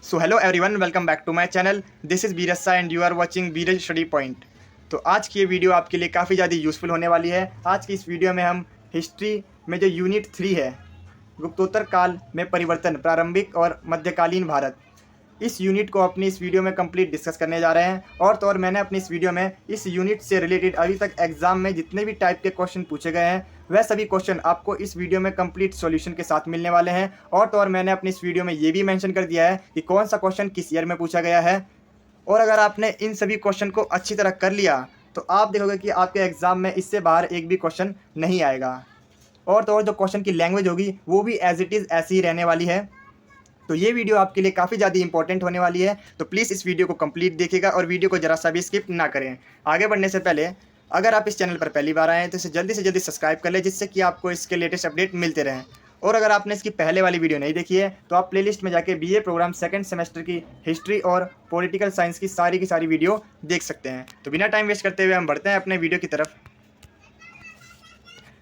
So hello everyone, welcome back to my channel. This is Birsa and you are watching Biraj study point. तो आज की ये video आपके लिए काफ़ी ज़्यादा यूज़फुल होने वाली है। आज की इस वीडियो में हम हिस्ट्री में जो यूनिट 3 है, गुप्तोत्तर काल में परिवर्तन, प्रारंभिक और मध्यकालीन भारत, इस यूनिट को अपनी इस वीडियो में कंप्लीट डिस्कस करने जा रहे हैं। और तो और मैंने अपनी इस वीडियो में इस यूनिट से रिलेटेड अभी तक एग्जाम में जितने भी टाइप के क्वेश्चन पूछे गए हैं, वह सभी क्वेश्चन आपको इस वीडियो में कंप्लीट सॉल्यूशन के साथ मिलने वाले हैं। और तो और मैंने अपनी इस वीडियो में ये भी मेंशन कर दिया है कि कौन सा क्वेश्चन किस ईयर में पूछा गया है। और अगर आपने इन सभी क्वेश्चन को अच्छी तरह कर लिया तो आप देखोगे कि आपके एग्जाम में इससे बाहर एक भी क्वेश्चन नहीं आएगा। और तो और जो क्वेश्चन की लैंग्वेज होगी वो भी एज इट इज़ ऐसी ही रहने वाली है। तो ये वीडियो आपके लिए काफ़ी ज़्यादा इंपॉर्टेंट होने वाली है। तो प्लीज़ इस वीडियो को कंप्लीट देखिएगा और वीडियो को जरा सा भी स्किप ना करें। आगे बढ़ने से पहले अगर आप इस चैनल पर पहली बार आए हैं तो इसे जल्दी से जल्दी सब्सक्राइब कर लें, जिससे कि आपको इसके लेटेस्ट अपडेट मिलते रहें। और अगर आपने इसकी पहले वाली वीडियो नहीं देखी है तो आप प्लेलिस्ट में जाके बीए प्रोग्राम सेकंड सेमेस्टर की हिस्ट्री और पॉलिटिकल साइंस की सारी वीडियो देख सकते हैं। तो बिना टाइम वेस्ट करते हुए हम बढ़ते हैं अपने वीडियो की तरफ।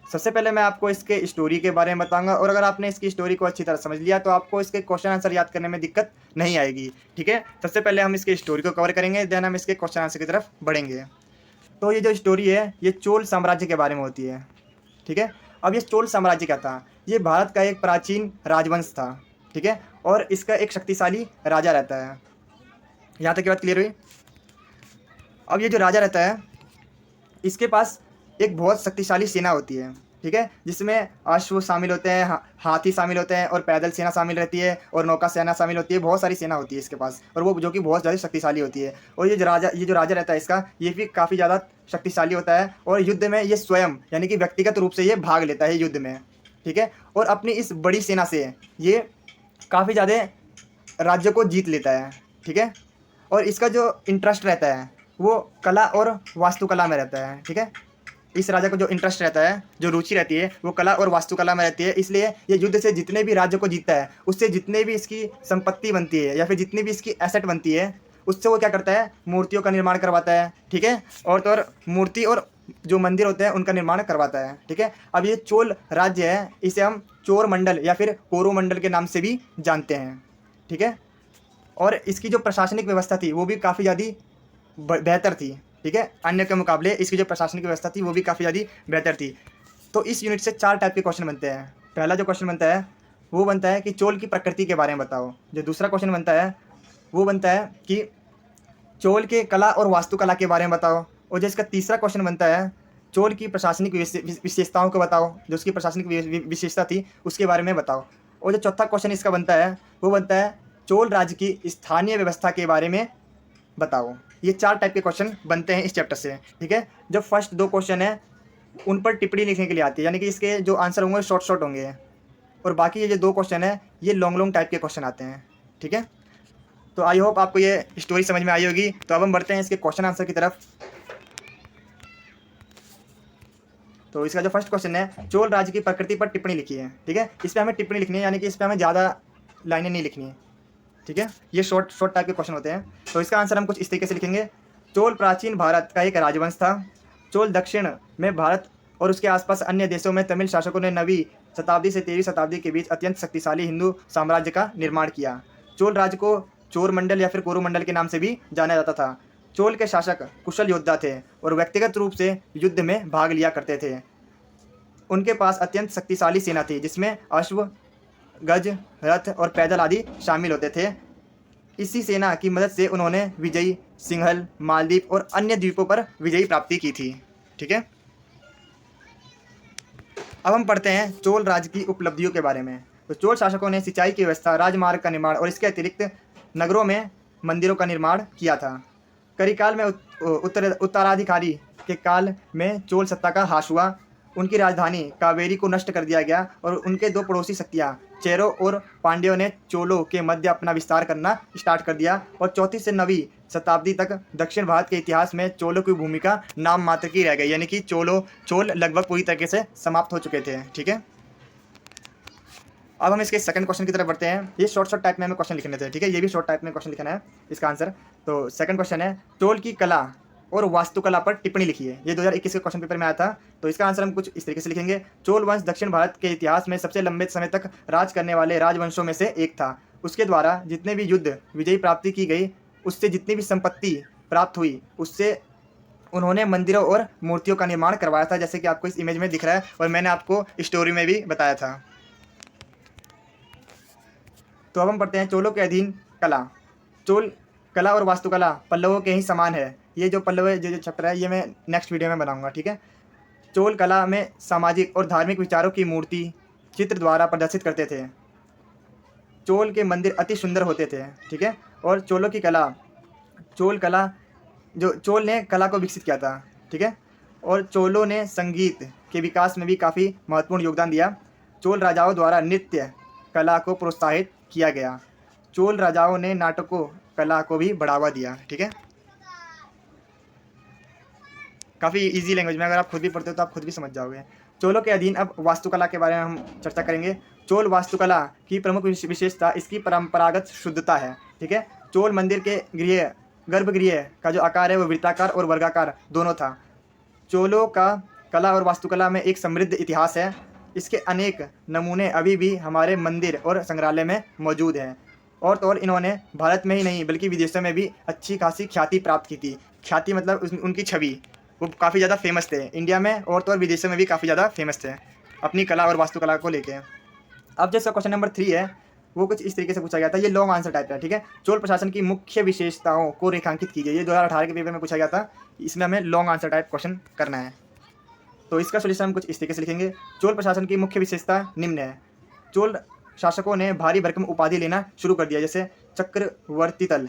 सबसे पहले मैं आपको इसके स्टोरी के बारे में बताऊंगा, और अगर आपने इसकी स्टोरी को अच्छी तरह समझ लिया तो आपको इसके क्वेश्चन आंसर याद करने में दिक्कत नहीं आएगी। ठीक है, सबसे पहले हम इसके स्टोरी को कवर करेंगे, देन हम इसके क्वेश्चन आंसर की तरफ बढ़ेंगे। तो ये जो स्टोरी है ये चोल साम्राज्य के बारे में होती है। ठीक है, अब ये चोल साम्राज्य क्या था? ये भारत का एक प्राचीन राजवंश था। ठीक है, और इसका एक शक्तिशाली राजा रहता है। यहाँ तक की बात क्लियर हुई? अब ये जो राजा रहता है इसके पास एक बहुत शक्तिशाली सेना होती है। ठीक है, जिसमें अश्व शामिल होते हैं, हाथी शामिल होते हैं, और पैदल सेना शामिल रहती है, और नौका सेना शामिल होती है। बहुत सारी सेना होती है इसके पास, और वो जो कि बहुत ज़्यादा शक्तिशाली होती है। और ये जो राजा रहता है इसका, ये भी काफ़ी ज़्यादा शक्तिशाली होता है। और युद्ध में ये स्वयं यानी कि व्यक्तिगत रूप से ये भाग लेता है युद्ध में। ठीक है, और अपनी इस बड़ी सेना से ये काफ़ी ज़्यादा राज्य को जीत लेता है। ठीक है, और इसका जो इंटरेस्ट रहता है वो कला और वास्तुकला में रहता है। ठीक है, इस राजा को जो इंटरेस्ट रहता है, जो रुचि रहती है, वो कला और वास्तुकला में रहती है। इसलिए ये युद्ध से जितने भी राज्य को जीतता है, उससे जितने भी इसकी संपत्ति बनती है या फिर जितनी भी इसकी एसेट बनती है, उससे वो क्या करता है, मूर्तियों का निर्माण करवाता है। ठीक है, और तो और मूर्ति और जो मंदिर होते हैं उनका निर्माण करवाता है। ठीक है, अब ये चोल राज्य है, इसे हम चोर मंडल या फिर कोरोमंडल के नाम से भी जानते हैं। ठीक है, और इसकी जो प्रशासनिक व्यवस्था थी वो भी काफ़ी ज़्यादा बेहतर थी। ठीक है, अन्य के मुकाबले इसकी जो प्रशासनिक व्यवस्था थी वो भी काफ़ी ज़्यादा बेहतर थी। तो इस यूनिट से 4 टाइप के क्वेश्चन बनते हैं। पहला जो क्वेश्चन बनता है वो बनता है कि चोल की प्रकृति के बारे में बताओ। जो दूसरा क्वेश्चन बनता है वो बनता है कि चोल के कला और वास्तुकला के बारे में बताओ। और जो इसका तीसरा क्वेश्चन बनता है, चोल की प्रशासनिक विशेषताओं को बताओ, जो उसकी प्रशासनिक विशेषता थी उसके बारे में बताओ। और जो चौथा क्वेश्चन इसका बनता है वो बनता है चोल राज्य की स्थानीय व्यवस्था के बारे में बताओ। ये 4 टाइप के क्वेश्चन बनते हैं इस चैप्टर से। ठीक है, जो फर्स्ट 2 क्वेश्चन है उन पर टिप्पणी लिखने के लिए आती है, यानी कि इसके जो आंसर होंगे शॉर्ट होंगे, और बाकी ये जो 2 क्वेश्चन है ये लॉन्ग टाइप के क्वेश्चन आते हैं। ठीक है, तो आई होप आपको ये स्टोरी समझ में आई होगी। तो अब हम बढ़ते हैं इसके क्वेश्चन आंसर की तरफ। तो इसका जो फर्स्ट क्वेश्चन है, चोल राज्य की प्रकृति पर टिप्पणी लिखी है। ठीक है, इस पर हमें टिप्पणी लिखनी है, यानी कि इस पर हमें ज़्यादा लाइनें नहीं लिखनी है। ठीक है, ये शॉर्ट टाइप के क्वेश्चन होते हैं। तो इसका आंसर हम कुछ इस तरीके से लिखेंगे। चोल प्राचीन भारत का एक राजवंश था। चोल दक्षिण में भारत और उसके आसपास अन्य देशों में तमिल शासकों ने 9वीं शताब्दी से 13वीं शताब्दी के बीच अत्यंत शक्तिशाली हिंदू साम्राज्य का निर्माण किया। चोल राज्य को चोर मंडल या फिर कोरोमंडल के नाम से भी जाना जाता था। चोल के शासक कुशल योद्धा थे और व्यक्तिगत रूप से युद्ध में भाग लिया करते थे। उनके पास अत्यंत शक्तिशाली सेना थी, जिसमें अश्व, गज, रथ और पैदल आदि शामिल होते थे। इसी सेना की मदद से उन्होंने विजयी, सिंहल, मालदीव और अन्य द्वीपों पर विजयी प्राप्ति की थी। ठीक है, अब हम पढ़ते हैं चोल राज्य की उपलब्धियों के बारे में। तो चोल शासकों ने सिंचाई की व्यवस्था, राजमार्ग का निर्माण और इसके अतिरिक्त नगरों में मंदिरों का निर्माण किया था। करिकाल में उत्तराधिकारी के काल में चोल सत्ता का ह्रास हुआ। उनकी राजधानी कावेरी को नष्ट कर दिया गया और उनके 2 पड़ोसी शक्तियाँ चेरों और पांड्यों ने चोलों के मध्य अपना विस्तार करना स्टार्ट कर दिया। और 4वीं से 9वीं शताब्दी तक दक्षिण भारत के इतिहास में चोलों की भूमिका नाम मात्र की रह गई, यानी कि चोल लगभग पूरी तरीके से समाप्त हो चुके थे। ठीक है, अब हम इसके सेकंड क्वेश्चन की तरफ बढ़ते हैं। ये शॉर्ट टाइप में हमें क्वेश्चन लिखने थे। ठीक है, ये भी शॉर्ट टाइप में क्वेश्चन लिखना है इसका आंसर। तो सेकंड क्वेश्चन है, चोल की कला और वास्तुकला पर टिप्पणी लिखिए। ये 2021 के क्वेश्चन पेपर में आया था। तो इसका आंसर हम कुछ इस तरीके से लिखेंगे। चोल वंश दक्षिण भारत के इतिहास में सबसे लंबे समय तक राज करने वाले राजवंशों में से एक था। उसके द्वारा जितने भी युद्ध विजयी प्राप्ति की गई, उससे जितनी भी संपत्ति प्राप्त हुई, उससे उन्होंने मंदिरों और मूर्तियों का निर्माण करवाया था, जैसे कि आपको इस इमेज में दिख रहा है और मैंने आपको स्टोरी में भी बताया था। तो अब हम पढ़ते हैं चोलों के अधीन कला। चोल कला और वास्तुकला पल्लवों के ही समान है। ये जो पल्लव जो चैप्टर है ये मैं नेक्स्ट वीडियो में बनाऊंगा, ठीक है। चोल कला में सामाजिक और धार्मिक विचारों की मूर्ति चित्र द्वारा प्रदर्शित करते थे। चोल के मंदिर अति सुंदर होते थे, ठीक है। और चोलों की कला, चोल कला जो चोल ने कला को विकसित किया था, ठीक है। और चोलों ने संगीत के विकास में भी काफ़ी महत्वपूर्ण योगदान दिया। चोल राजाओं द्वारा नृत्य कला को प्रोत्साहित किया गया। चोल राजाओं ने नाटकों कला को भी बढ़ावा दिया, ठीक है। काफ़ी इजी लैंग्वेज में, अगर आप खुद भी पढ़ते हो तो आप खुद भी समझ जाओगे। चोलों के अधीन अब वास्तुकला के बारे में हम चर्चा करेंगे। चोल वास्तुकला की प्रमुख विशेषता इसकी परंपरागत शुद्धता है, ठीक है। चोल मंदिर के गर्भगृह का जो आकार है वो वृत्ताकार और वर्गाकार दोनों था। चोलों का कला और वास्तुकला में एक समृद्ध इतिहास है। इसके अनेक नमूने अभी भी हमारे मंदिर और संग्रहालय में मौजूद हैं। और तो और इन्होंने भारत में ही नहीं बल्कि विदेशों में भी अच्छी खासी ख्याति प्राप्त की थी। ख्याति मतलब उनकी छवि, वो काफ़ी ज़्यादा फेमस थे इंडिया में और तो और विदेशों में भी काफ़ी ज़्यादा फेमस थे अपनी कला और वास्तुकला को लेके। अब जैसा क्वेश्चन नंबर 3 है वो कुछ इस तरीके से पूछा गया था। ये लॉन्ग आंसर टाइप है, ठीक है। चोल प्रशासन की मुख्य विशेषताओं को रेखांकित की गई। ये 2018 के पेपर में पूछा गया था। इसमें हमें लॉन्ग आंसर टाइप क्वेश्चन करना है, तो इसका सोल्यूशन हम कुछ इस तरीके से लिखेंगे। चोल प्रशासन की मुख्य विशेषता निम्न है। चोल शासकों ने भारी भरकम उपाधि लेना शुरू कर दिया, जैसे चक्रवर्ती तल।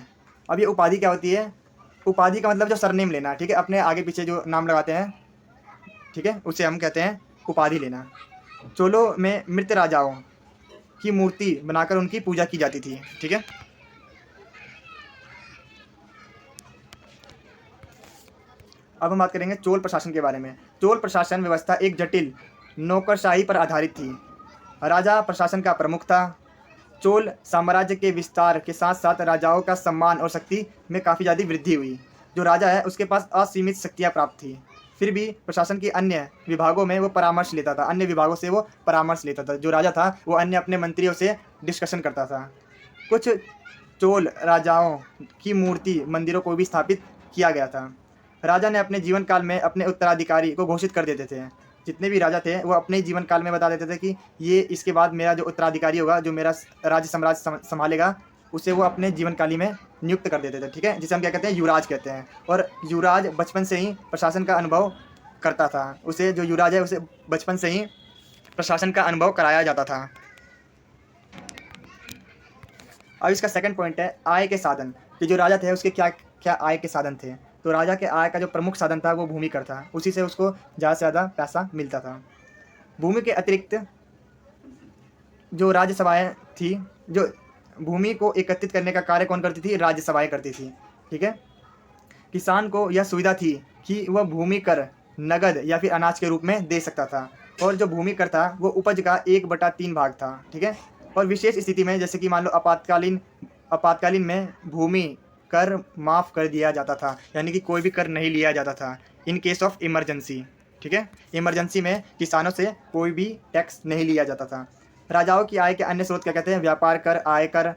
अब ये उपाधि क्या होती है? उपाधि का मतलब जो सरनेम लेना, ठीक है, अपने आगे पीछे जो नाम लगाते हैं, ठीक है, उसे हम कहते हैं उपाधि लेना। चोलों में मृत राजाओं की मूर्ति बनाकर उनकी पूजा की जाती थी, ठीक है। अब हम बात करेंगे चोल प्रशासन के बारे में। चोल प्रशासन व्यवस्था एक जटिल नौकरशाही पर आधारित थी। राजा प्रशासन का प्रमुख था। चोल साम्राज्य के विस्तार के साथ साथ राजाओं का सम्मान और शक्ति में काफ़ी ज़्यादा वृद्धि हुई। जो राजा है उसके पास असीमित शक्तियाँ प्राप्त थी। फिर भी प्रशासन के अन्य विभागों में वो परामर्श लेता था, अन्य विभागों से वो परामर्श लेता था। जो राजा था वो अन्य अपने मंत्रियों से डिस्कशन करता था। कुछ चोल राजाओं की मूर्ति मंदिरों को भी स्थापित किया गया था। राजा ने अपने जीवन काल में अपने उत्तराधिकारी को घोषित कर देते थे। जितने भी राजा थे वो अपने जीवन काल में बता देते थे कि ये इसके बाद मेरा जो उत्तराधिकारी होगा, जो मेरा राज्य साम्राज्य संभालेगा, उसे वो अपने जीवन काली में नियुक्त कर देते थे, ठीक है, जिसे हम क्या कहते हैं, युवराज कहते हैं। और युवराज बचपन से ही प्रशासन का अनुभव करता था। उसे जो युवराज है उसे बचपन से ही प्रशासन का अनुभव कराया जाता था। अब इसका सेकंड पॉइंट है आय के साधन, कि जो राजा थे उसके क्या क्या आय के साधन थे। तो राजा के आय का जो प्रमुख साधन था वो भूमि कर था। उसी से उसको ज़्यादा से ज़्यादा पैसा मिलता था। भूमि के अतिरिक्त जो राज्यसभाएं थी, जो भूमि को एकत्रित करने का कार्य कौन करती थी? राज्यसभाएं करती थी, ठीक है। किसान को यह सुविधा थी कि वह भूमि कर नगद या फिर अनाज के रूप में दे सकता था। और जो भूमि कर था वो उपज का 1/3 भाग था, ठीक है। और विशेष स्थिति में, जैसे कि मान लो आपातकालीन में भूमि कर माफ़ कर दिया जाता था, यानी कि कोई भी कर नहीं लिया जाता था। इन केस ऑफ इमरजेंसी, ठीक है, इमरजेंसी में किसानों से कोई भी टैक्स नहीं लिया जाता था। राजाओं की आय के अन्य स्रोत क्या कहते हैं? व्यापार कर, आयकर,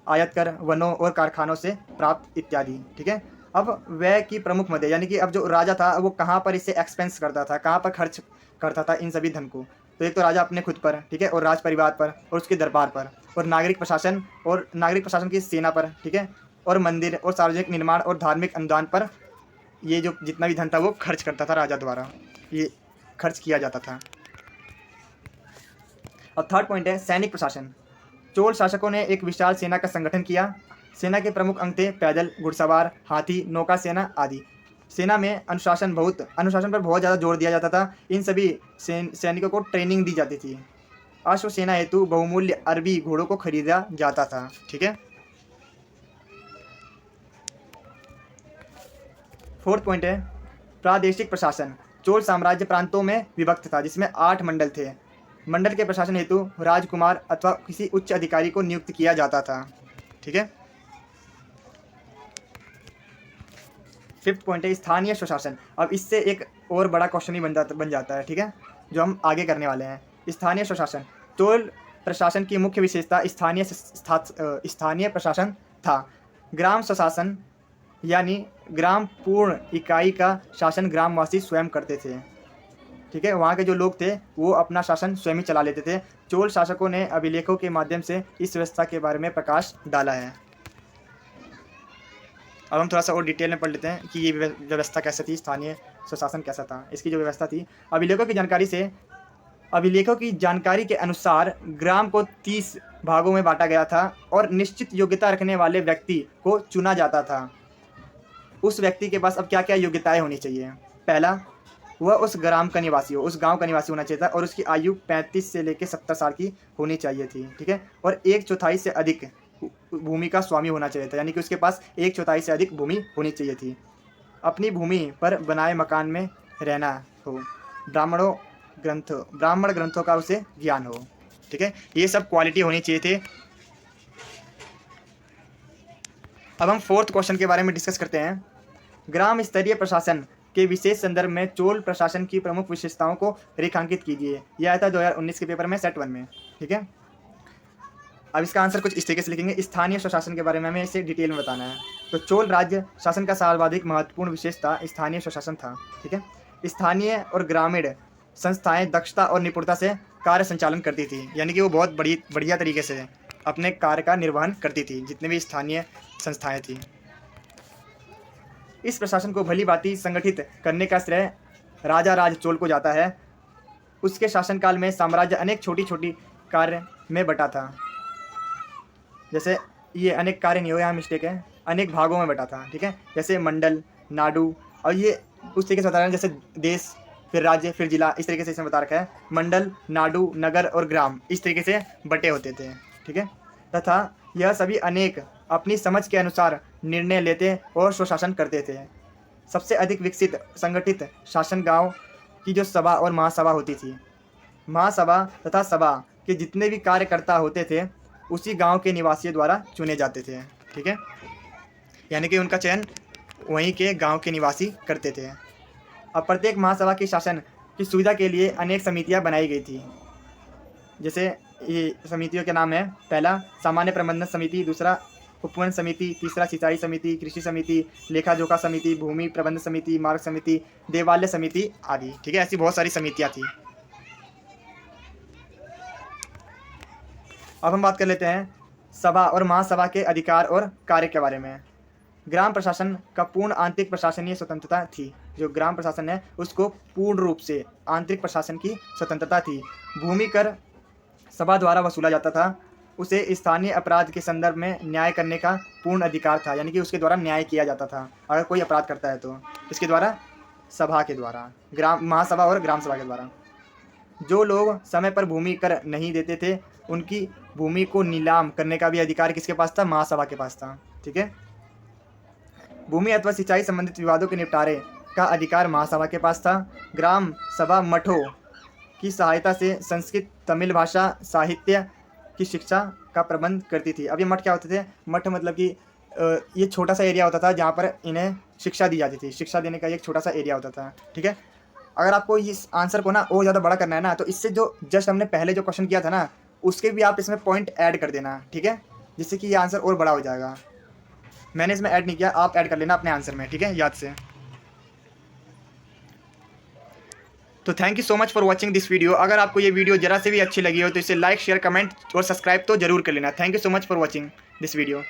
आयत कर, वनों और कारखानों से प्राप्त इत्यादि, ठीक है। अब व्यय की प्रमुख मद, यानी कि अब जो राजा था वो कहाँ पर इसे एक्सपेंस करता था, कहाँ पर खर्च करता था इन सभी धन को? तो एक तो राजा अपने खुद पर, ठीक है, और राज परिवार पर और उसके दरबार पर, और नागरिक प्रशासन की सेना पर, ठीक है, और मंदिर और सार्वजनिक निर्माण और धार्मिक अनुदान पर ये जो जितना भी धन था वो खर्च करता था राजा द्वारा, ये खर्च किया जाता था। अब थर्ड पॉइंट है सैनिक प्रशासन। चोल शासकों ने एक विशाल सेना का संगठन किया। सेना के प्रमुख अंग थे पैदल, घुड़सवार, हाथी, नौका सेना आदि। सेना में अनुशासन पर बहुत ज़्यादा जोर दिया जाता था। इन सभी सैनिकों को ट्रेनिंग दी जाती थी। अश्व सेना हेतु बहुमूल्य अरबी घोड़ों को खरीदा जाता था, ठीक है। फोर्थ पॉइंट है प्रादेशिक प्रशासन। चोल साम्राज्य प्रांतों में विभक्त था, जिसमें 8 मंडल थे। मंडल के प्रशासन हेतु राजकुमार अथवा किसी उच्च अधिकारी को नियुक्त किया जाता था, ठीक है। फिफ्थ पॉइंट है स्थानीय स्वशासन। अब इससे एक और बड़ा क्वेश्चन ही बन जाता है, ठीक है, जो हम आगे करने वाले हैं। स्थानीय स्वशासन। चोल प्रशासन की मुख्य विशेषता स्थानीय प्रशासन था। ग्राम स्वशासन यानी ग्राम पूर्ण इकाई का शासन ग्रामवासी स्वयं करते थे। ठीक है, वहाँ के जो लोग थे वो अपना शासन स्वयं ही चला लेते थे। चोल शासकों ने अभिलेखों के माध्यम से इस व्यवस्था के बारे में प्रकाश डाला है। अब हम थोड़ा सा और डिटेल में पढ़ लेते हैं कि ये व्यवस्था कैसे थी, स्थानीय स्वशासन कैसा था। इसकी जो व्यवस्था थी, अभिलेखों की जानकारी के अनुसार ग्राम को 30 भागों में बांटा गया था और निश्चित योग्यता रखने वाले व्यक्ति को चुना जाता था। उस व्यक्ति के पास अब क्या क्या योग्यताएं होनी चाहिए। पहला, वह उस ग्राम का निवासी हो, उस गांव का निवासी होना चाहिए था और उसकी आयु 35 से लेकर 70 साल की होनी चाहिए थी। ठीक है, और 1/4 से अधिक भूमि का स्वामी होना चाहिए था, यानी कि उसके पास 1/4 से अधिक भूमि होनी चाहिए थी। अपनी भूमि पर बनाए मकान में रहना हो। ब्राह्मण ग्रंथों का उसे ज्ञान हो। ठीक है, ये सब क्वालिटी होनी चाहिए थे। अब हम 4th क्वेश्चन के बारे में डिस्कस करते हैं। ग्राम स्तरीय प्रशासन के विशेष संदर्भ में चोल प्रशासन की प्रमुख विशेषताओं को रेखांकित कीजिए। यह आया था 2019 के पेपर में, सेट 1 में। ठीक है, अब इसका आंसर कुछ इस तरीके से लिखेंगे। स्थानीय स्वशासन के बारे में हमें इसे डिटेल में बताना है। तो चोल राज्य शासन का सर्वाधिक महत्वपूर्ण विशेषता स्थानीय स्वशासन था। ठीक है, स्थानीय और ग्रामीण संस्थाएं दक्षता और निपुणता से कार्य संचालन करती थी, यानी कि वो बहुत बढ़िया तरीके से अपने कार्य का निर्वहन करती थी, जितने भी स्थानीय संस्थाएं थी। इस प्रशासन को भली भांति संगठित करने का श्रेय राजा राज चोल को जाता है। उसके शासनकाल में साम्राज्य अनेक छोटी छोटी कार्य में बटा था। जैसे ये अनेक कार्य नहीं हो, यहाँ मिस्टेक है, अनेक भागों में बटा था। ठीक है, जैसे मंडल, नाडु, और ये उस तरीके से बता रहे हैं जैसे देश, फिर राज्य, फिर जिला, इस तरीके से इसमें बता रखा है। मंडल, नाडु, नगर और ग्राम इस तरीके से बटे होते थे। ठीक है, तथा यह सभी अनेक अपनी समझ के अनुसार निर्णय लेते और स्वशासन करते थे। सबसे अधिक विकसित संगठित शासन गांव की जो सभा और महासभा होती थी। महासभा तथा सभा के जितने भी कार्यकर्ता होते थे उसी गांव के निवासियों द्वारा चुने जाते थे। ठीक है, यानी कि उनका चयन वहीं के गांव के निवासी करते थे। अब प्रत्येक महासभा की शासन की सुविधा के लिए अनेक समितियां बनाई गई थी। जैसे ये समितियों के नाम है, पहला सामान्य प्रबंधन समिति, दूसरा उपवन समिति, तीसरा सिंचाई समिति, कृषि समिति, लेखा जोखा समिति, भूमि प्रबंधन समिति, मार्ग समिति, देवालय समिति आदि। ठीक है, ऐसी बहुत सारी समितियां थी। अब हम बात कर लेते हैं सभा और महासभा के अधिकार और कार्य के बारे में। ग्राम प्रशासन का पूर्ण आंतरिक प्रशासनीय स्वतंत्रता थी। जो ग्राम प्रशासन है उसको पूर्ण रूप से आंतरिक प्रशासन की स्वतंत्रता थी। भूमि कर सभा द्वारा वसूला जाता था। उसे स्थानीय अपराध के संदर्भ में न्याय करने का पूर्ण अधिकार था, यानी कि उसके द्वारा न्याय किया जाता था अगर कोई अपराध करता है तो। इसके द्वारा, सभा के द्वारा, महासभा और ग्राम सभा के द्वारा। जो लोग समय पर भूमि कर नहीं देते थे उनकी भूमि को नीलाम करने का भी अधिकार किसके पास था? महासभा के पास था। ठीक है, भूमि अथवा सिंचाई संबंधित विवादों के निपटारे का अधिकार महासभा के पास था। ग्राम सभा मठों की सहायता से संस्कृत, तमिल भाषा, साहित्य की शिक्षा का प्रबंध करती थी। अब ये मठ क्या होते थे? मठ मतलब कि ये छोटा सा एरिया होता था जहाँ पर इन्हें शिक्षा दी जाती थी। शिक्षा देने का एक छोटा सा एरिया होता था। ठीक है, अगर आपको इस आंसर को ना और ज़्यादा बड़ा करना है ना, तो इससे जो जस्ट हमने पहले जो क्वेश्चन किया था ना, उसके भी आप इसमें पॉइंट ऐड कर देना। ठीक है, जिससे कि ये आंसर और बड़ा हो जाएगा। मैंने इसमें ऐड नहीं किया, आप ऐड कर लेना अपने आंसर में। ठीक है, याद से। तो thank you so much for watching this video. अगर आपको ये वीडियो जरा से भी अच्छी लगी हो तो इसे लाइक, शेयर, कमेंट और सब्सक्राइब तो जरूर कर लेना। Thank you so much for watching this video.